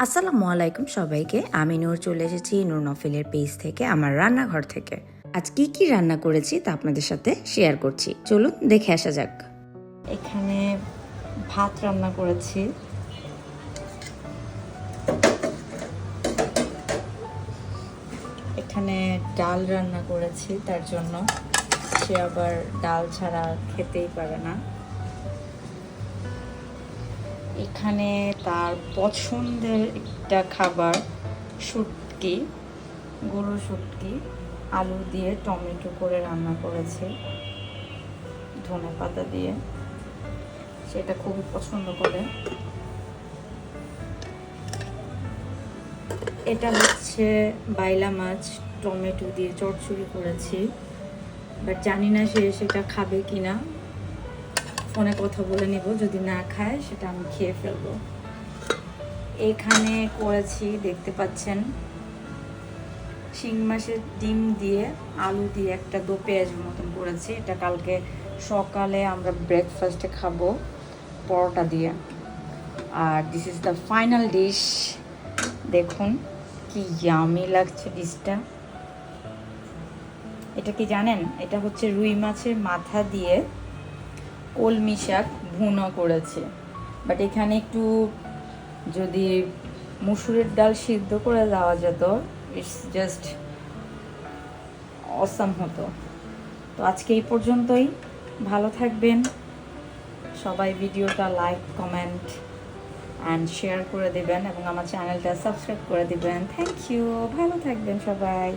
আসসালামু আলাইকুম সবাইকে। আমি নূর চলে এসেছি নূর নফিলের পেজ থেকে, আমার রান্নাঘর থেকে। আজ কি কি রান্না করেছি তা আপনাদের সাথে শেয়ার করছি, চলুন দেখে আসা যাক। এখানে ভাত রান্না করেছি, এখানে ডাল রান্না করেছি, তার জন্য সে আবার ডাল ছাড়া খেতেই পারে না। এখানে তার পছন্দের একটা খাবার শুটকি, গরুর শুটকি আলু দিয়ে টমেটো করে রান্না করেছে ধনেপাতা দিয়ে, সেটা খুবই পছন্দ করে। এটা হচ্ছে বাইলা মাছ টমেটো দিয়ে চচ্চড়ি করেছি, বাট জানি না সে সেটা খাবে কিনা। ফোনে কথা বলে নিব, যদি না খায় সেটা আমি খেয়ে ফেলবো। এখানে করেছি, দেখতে পাচ্ছেন, শিং মাছের ডিম দিয়ে আলু দিয়ে একটা দো পেঁয়াজের মতন করেছি। এটা কালকে সকালে আমরা ব্রেকফাস্টে খাবো পরোটা দিয়ে। আর this is the final dish. দেখুন কি ইয়ামি লাগছে ডিশটা। এটা কি জানেন? এটা হচ্ছে রুই মাছের মাথা দিয়ে কলমি শাক ভুনো করেছে, বাট এখানে একটু যদি মুসুরের ডাল সিদ্ধ করে দেওয়া যেত, ইটস জাস্ট অসাম হতো। তো আজকে এই পর্যন্তই। ভালো থাকবেন সবাই, ভিডিওটা লাইক কমেন্ট অ্যান্ড শেয়ার করে দেবেন এবং আমার চ্যানেলটা সাবস্ক্রাইব করে দেবেন। থ্যাংক ইউ, ভালো থাকবেন সবাই।